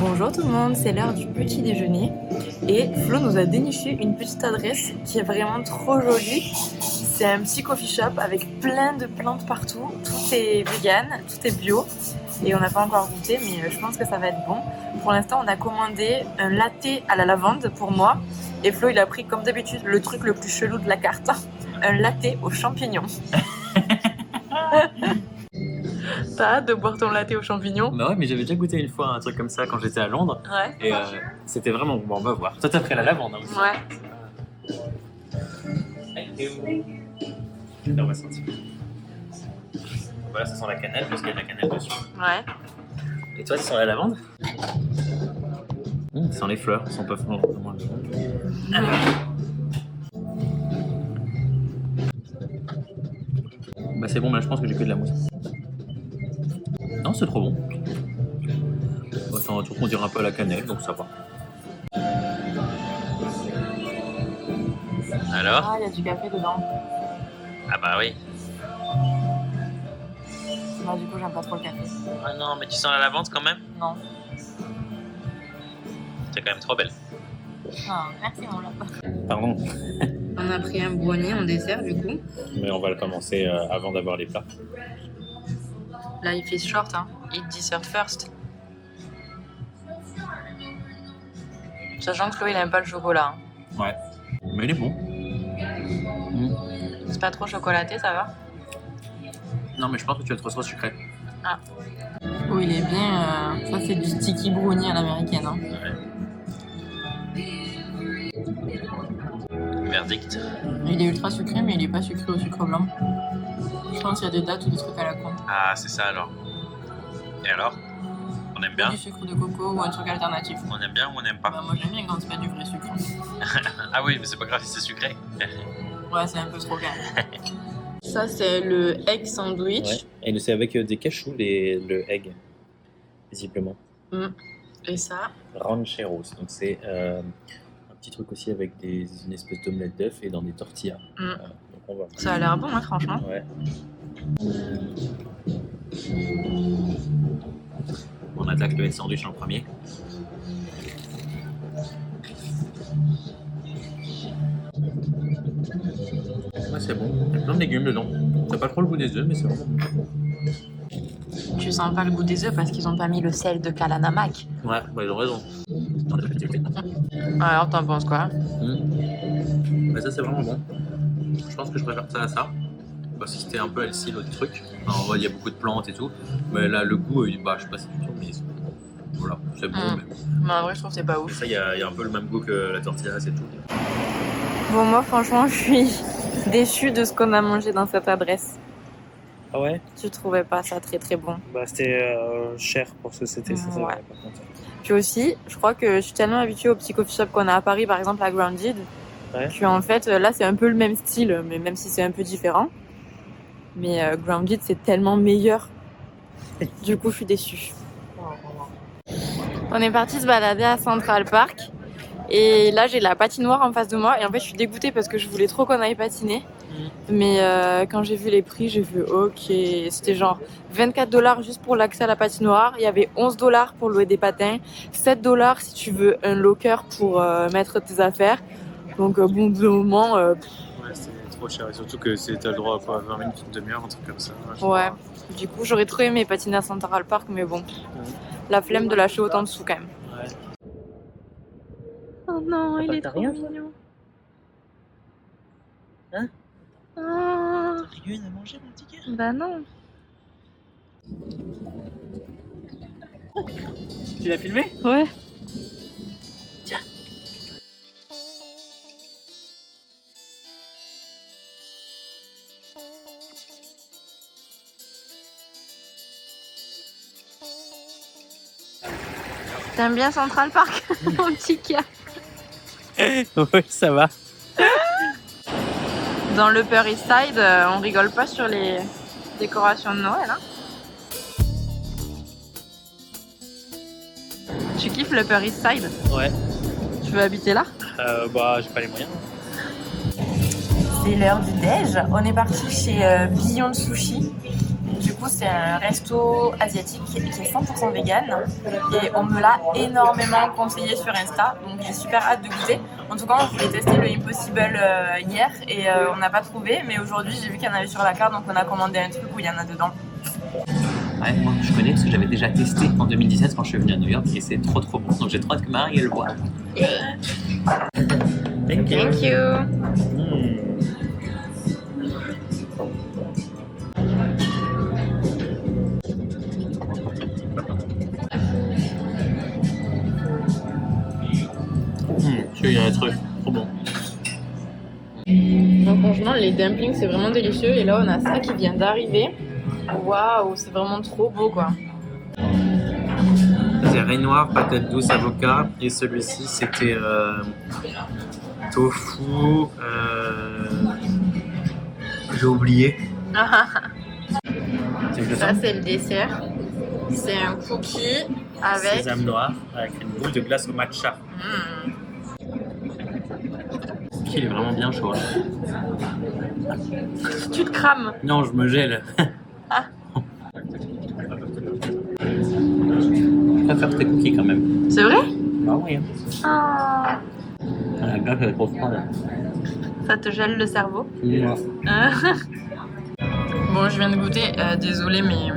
Bonjour tout le monde, c'est l'heure du petit déjeuner et Flo nous a déniché une petite adresse qui est vraiment trop jolie. C'est un petit coffee shop avec plein de plantes partout, tout est vegan, tout est bio et on n'a pas encore goûté mais je pense que ça va être bon. Pour l'instant on a commandé un latte à la lavande pour moi et Flo il a pris comme d'habitude le truc le plus chelou de la carte, un latte aux champignons. T'as hâte de boire ton latte aux champignons? Bah ouais, mais j'avais déjà goûté une fois un truc comme ça quand j'étais à Londres. Ouais. Et c'était vraiment bon, on va voir. Toi, t'as pris la lavande hein, aussi. Ouais. Là, on va sentir. Voilà, ça sent la cannelle parce qu'il y a de la cannelle dessus. Ouais. Et toi, ça sent la lavande? Ça sent les fleurs, ça sent pas vraiment le Bah c'est bon, mais là, je pense que j'ai que de la mousse. Non, c'est trop bon. Bah, c'est un truc qu'on dirait un peu à la cannelle, donc ça va. Alors? Ah, il y a du café dedans. Ah bah oui. Moi, du coup, j'aime pas trop le café. Ah non, mais tu sens la lavande quand même? Non. T'es quand même trop belle. Ah, merci mon lapin. Pardon. On a pris un brownie en dessert, du coup. Mais on va le commencer avant d'avoir les plats. Là, il fait short, hein. Eat dessert first. Sachant que Chloé, il aime pas le chocolat. Hein. Ouais. Mais il est bon. C'est pas trop chocolaté, ça va? Non, mais je pense que tu vas être trop sucré. Ah. Oh, il est bien. Ça, c'est du sticky brownie à l'américaine. Hein. Ouais. Verdict. Il est ultra sucré, mais il est pas sucré au sucre blanc. Je pense qu'il y a des dates ou des trucs à la con. Ah, c'est ça alors. Et alors? On aime bien? Du sucre de coco ou un truc alternatif. On aime bien ou on n'aime pas? Bah, moi, j'aime bien quand c'est pas du vrai sucre. Ah oui, mais c'est pas grave si c'est sucré. Ouais, c'est un peu trop calme. Ça, c'est le egg sandwich. Ouais. Et c'est avec des cachous, le egg, visiblement. Et ça? Rancheros. Donc c'est un petit truc aussi avec une espèce d'omelette d'œuf et dans des tortillas. Donc on va. Ça a l'air bon, hein, franchement. Ouais. On attaque le egg sandwich en premier. Ouais, c'est bon. Il y a plein de légumes dedans. T'as pas trop le goût des œufs, mais c'est vraiment bon. Tu sens pas le goût des œufs parce qu'ils ont pas mis le sel de Kalanamak. Ouais, bah, ils ont raison. Alors, t'en penses quoi? Mais ça, c'est vraiment bon. Je pense que je préfère ça à ça. Parce que c'était un peu healthy l'autre truc. Enfin, il y a beaucoup de plantes et tout. Mais là, le goût, bah, je sais pas si du tout, mais voilà, c'est bon. Mais en vrai, je trouve que c'est pas Et ouf. ça, il y a un peu le même goût que la tortilla, c'est tout. Bon, moi, franchement, je suis déçue de ce qu'on a mangé dans cette adresse. Ah ouais? Je trouvais pas ça très très bon. Bah, c'était cher pour ce que c'était, ça, Ouais. par contre. Puis aussi, je crois que je suis tellement habituée aux petits coffee shops qu'on a à Paris, par exemple à Grounded, que en fait, là, c'est un peu le même style, mais même si c'est un peu différent. Mais Grounded, c'est tellement meilleur. Du coup, je suis déçue. On est parti se balader à Central Park. Et là, j'ai la patinoire en face de moi. Et en fait, je suis dégoûtée parce que je voulais trop qu'on aille patiner. Mais quand j'ai vu les prix, j'ai vu OK. C'était genre 24$ juste pour l'accès à la patinoire. Il y avait 11$ pour louer des patins. 7$ si tu veux un locker pour mettre tes affaires. Donc, bon, de moment... Ouais, c'était trop cher. Et surtout que t'as le droit à 20 minutes, une demi-heure, un truc comme ça. Ouais. Du coup, j'aurais trop aimé patiner à Central Park. Mais bon, la flemme de lâcher autant de sous quand même. Ouais. Oh non, il est T'as trop rien, mignon. Hein? Oh, T'as rien à manger, mon petit gars? bah non. Tu l'as filmé? Ouais. Tiens. T'aimes bien Central Park, mon petit gars? Oui, ça va. Dans l'Upper East Side, on rigole pas sur les décorations de Noël. Hein. Tu kiffes l'Upper East Side? Ouais. Tu veux habiter là? Bah, j'ai pas les moyens. C'est l'heure du déj. On est parti chez Beyond Sushi. Du coup, c'est un resto asiatique qui est 100% vegan et on me l'a énormément conseillé sur Insta, donc j'ai super hâte de goûter. En tout cas, on voulait tester le Impossible hier et on n'a pas trouvé, mais aujourd'hui j'ai vu qu'il y en avait sur la carte, donc on a commandé un truc où il y en a dedans. Ouais, moi je connais parce que j'avais déjà testé en 2017 quand je suis venu à New York et c'est trop bon. Donc j'ai trop hâte que Marie le voie. Thank you. Thank you. Il y a un truc trop bon. Donc franchement, les dumplings c'est vraiment délicieux et là on a ça qui vient d'arriver. Waouh, c'est vraiment trop beau quoi. C'est riz noir, patate douce, avocat et celui-ci c'était tofu. J'ai oublié. Ça c'est le dessert. C'est un cookie avec sésame noir avec une boule de glace au matcha. Il est vraiment bien chaud. Tu te crames. Non, je me gèle. Je préfère tes cookies quand même. C'est vrai? Bah oui. Ah. La glace elle est trop froide. Ça te gèle le cerveau? Ouais. Bon, je viens de goûter. Désolée, mais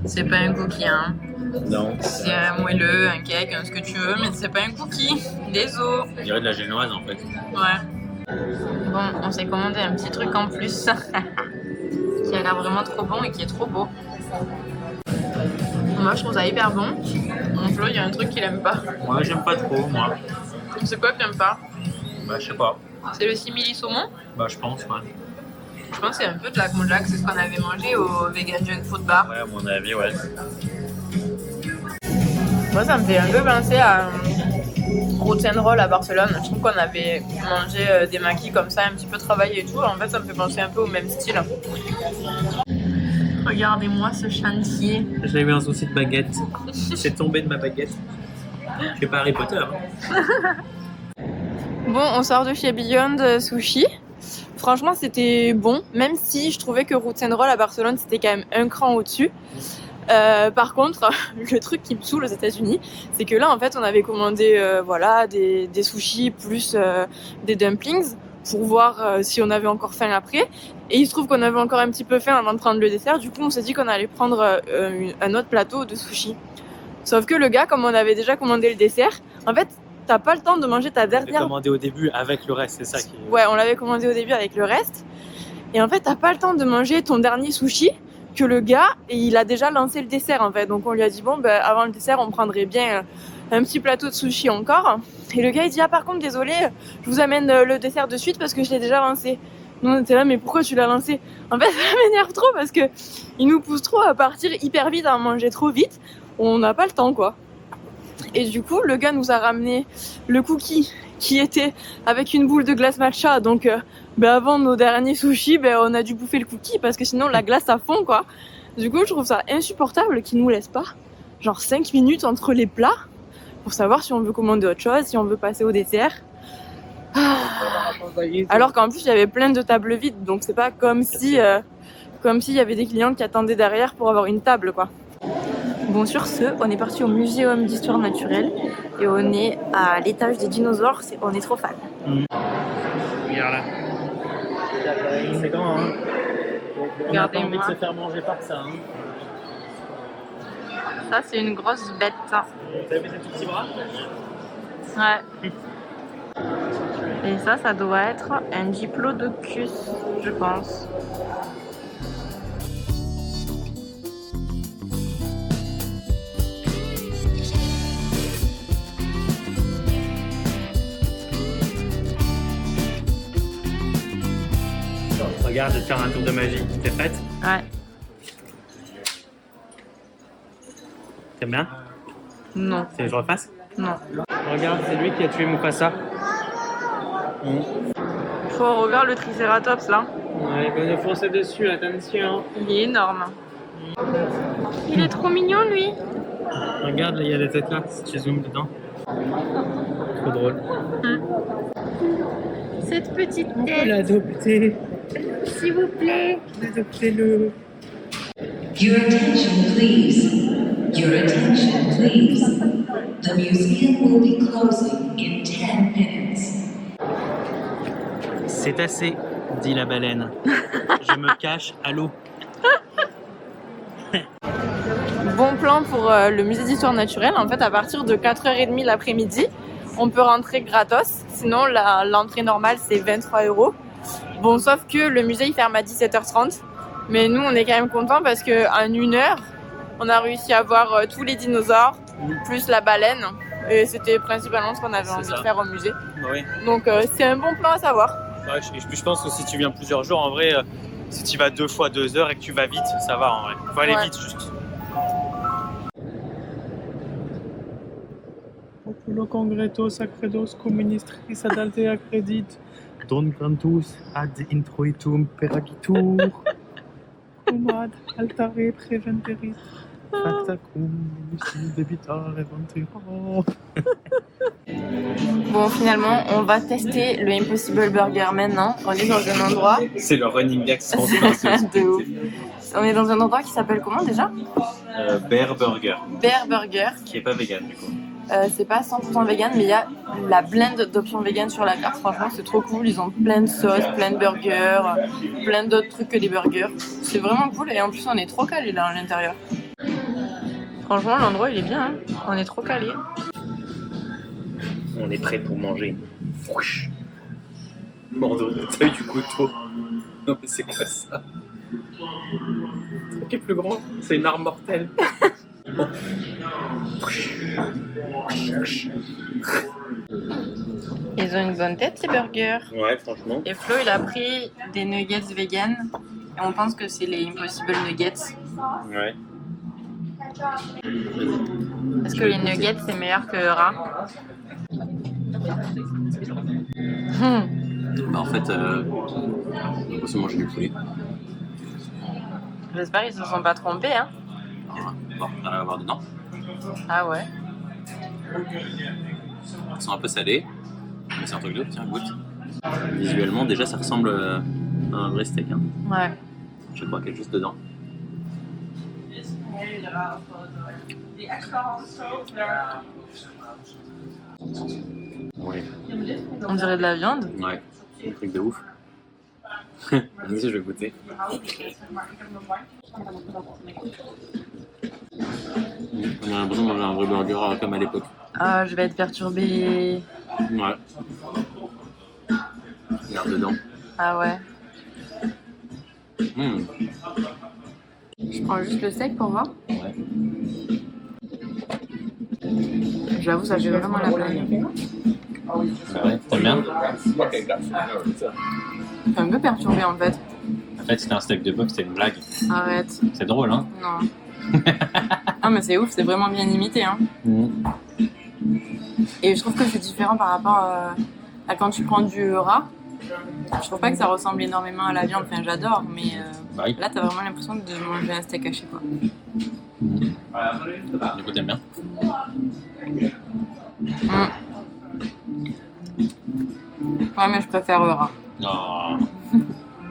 c'est pas un cookie. Hein. Non. C'est un moelleux, un cake, ce que tu veux, mais c'est pas un cookie. Désolé. On dirait de la génoise en fait. Ouais. Bon, on s'est commandé un petit truc en plus qui a l'air vraiment trop bon et qui est trop beau. Moi, je trouve ça hyper bon. Mon Flo, il y a un truc qu'il aime pas. Moi, j'aime pas trop, moi. C'est quoi que t'aimes pas? Bah, je sais pas. C'est le simili saumon? Bah, je pense, ouais. Je pense que c'est un peu de la konjac, c'est ce qu'on avait mangé au Vegan Junk Food Bar. Ouais, à mon avis, ouais. Moi, ça me fait un peu penser à Roots and Roll à Barcelone. Je trouve qu'on avait mangé des maquis comme ça, un petit peu travaillé et tout. En fait, ça me fait penser un peu au même style. Regardez-moi ce chantier. J'avais eu un souci de baguette. C'est tombé de ma baguette. Je suis pas Harry Potter. Hein. Bon, on sort de chez Beyond Sushi. Franchement, c'était bon, même si je trouvais que Roots and Roll à Barcelone, c'était quand même un cran au-dessus. Par contre, le truc qui me saoule aux États-Unis, c'est que là, en fait, on avait commandé voilà, des sushis plus des dumplings pour voir si on avait encore faim après. Et il se trouve qu'on avait encore un petit peu faim avant de prendre le dessert. Du coup, on s'est dit qu'on allait prendre un autre plateau de sushis. Sauf que le gars, comme on avait déjà commandé le dessert, en fait, t'as pas le temps de manger ta dernière... commandé au début avec le reste, c'est ça qui... Ouais, on l'avait commandé au début avec le reste. Et en fait, t'as pas le temps de manger ton dernier sushi que le gars, et il a déjà lancé le dessert en fait. Donc on lui a dit, bon, ben, avant le dessert, on prendrait bien un petit plateau de sushi encore. Et le gars, il dit, ah par contre, désolé, je vous amène le dessert de suite parce que je l'ai déjà lancé. Nous, on était là, mais pourquoi tu l'as lancé? En fait, ça m'énerve trop parce que il nous pousse trop à partir hyper vite, à manger trop vite. On n'a pas le temps, quoi. Et du coup, le gars nous a ramené le cookie qui était avec une boule de glace matcha. Donc, avant nos derniers sushis, on a dû bouffer le cookie parce que sinon la glace ça fond, quoi. Du coup, je trouve ça insupportable qu'ils nous laissent pas genre 5 minutes entre les plats pour savoir si on veut commander autre chose, si on veut passer au dessert. Alors qu'en plus, il y avait plein de tables vides. Donc, c'est pas comme si y avait des clients qui attendaient derrière pour avoir une table, quoi. Bon, sur ce, on est parti au Muséum d'Histoire Naturelle et on est à l'étage des dinosaures, on est trop fans. Regarde là. C'est grand, hein. Regardez-moi. On a pas envie de se faire manger par ça, hein. Ça, c'est une grosse bête. T'as vu ces tout petits bras? Ouais. Et ça doit être un diplodocus, je pense. Regarde, je vais te faire un tour de magie. T'es prête? Ouais. T'aimes bien? Non. Tu veux que je refasse? Non. Regarde, c'est lui qui a tué Mufasa. Faut regarder le Triceratops là. Ouais, il va nous foncer dessus, attention. Il est énorme. Il est trop mignon lui. Regarde, là, il y a des têtes là, si tu zoomes dedans. Trop drôle. Cette petite On peut tête, l'adopter. s'il vous plaît. Adoptez-le. Your attention, please. Your attention, please. The museum will be closing in 10 minutes. C'est assez, dit la baleine. Je me cache à l'eau. Bon plan pour le musée d'histoire naturelle. En fait, à partir de 4h30 l'après-midi, on peut rentrer gratos. Sinon, l'entrée normale, c'est 23 €. Bon, sauf que le musée, il ferme à 17h30. Mais nous, on est quand même contents parce qu'en 1 heure, on a réussi à voir tous les dinosaures, plus la baleine. Et c'était principalement ce qu'on avait envie de faire au musée. Oui. Donc, c'est un bon plan à savoir. Ouais, je pense que si tu viens plusieurs jours, en vrai, si tu vas 2 fois 2 heures et que tu vas vite, ça va en vrai. Faut aller vite juste. Populo congreto sacredos communistris ad altea credit, don grantus ad introitum peragitur, cum ad altare preventerit, facta cum lucidum debitare ventera. Bon, finalement, on va tester le Impossible Burger maintenant. On est dans un endroit... C'est le running gag sans de ouf. On est dans un endroit qui s'appelle comment déjà? Bear Burger, Bear Burger. qui est pas vegan du coup. C'est pas 100% vegan, mais il y a la blend d'options vegan sur la carte. Franchement, c'est trop cool. Ils ont plein de sauces, plein de burgers, plein d'autres trucs que des burgers. C'est vraiment cool et en plus, on est trop calé là à l'intérieur. Franchement, l'endroit il est bien. Hein. On est trop calé. On est prêt pour manger. Mordre de taille du couteau. Non mais c'est quoi ça? Le truc est plus grand, c'est une arme mortelle. Ils ont une bonne tête ces burgers. Ouais, franchement. Et Flo il a pris des nuggets vegan et on pense que c'est les Impossible Nuggets. Ouais. Est-ce que les nuggets c'est meilleur que le rat? Bah en fait, on peut se manger du poulet. J'espère qu'ils se sont pas trompés hein. Bon, on arrive à voir dedans. Ah ouais. Ils sont un peu salés, mais c'est un truc d'autre, tiens, goûte. Visuellement, déjà, ça ressemble à un vrai steak. Hein. Ouais. Je crois qu'il y a juste dedans. Ouais. On dirait de la viande. Ouais, c'est un truc de ouf. Vas-y, je vais goûter. On a l'impression de manger un vrai burger comme à l'époque. Ah, je vais être perturbée. Ouais. Regarde dedans. Ah ouais. Mmh. Je prends juste le steak pour voir. Ouais. J'avoue, ça fait vraiment la peine. Ouais, t'aimes bien? Je suis un peu perturbée en fait. En fait, c'était un steak de bœuf, c'était une blague. Arrête. C'est drôle, hein? Non. Ah mais c'est ouf, c'est vraiment bien imité hein. Et je trouve que c'est différent par rapport à quand tu prends du rat. Je trouve pas que ça ressemble énormément à la viande, enfin j'adore, mais Oui. là t'as vraiment l'impression de manger un steak haché quoi. Du coup, t'aimes bien? Ouais mais je préfère le rat. Oh.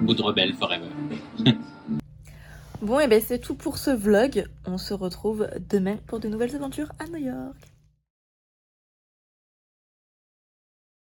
Goût de rebelle forever. Bon et ben c'est tout pour ce vlog. On se retrouve demain pour de nouvelles aventures à New York.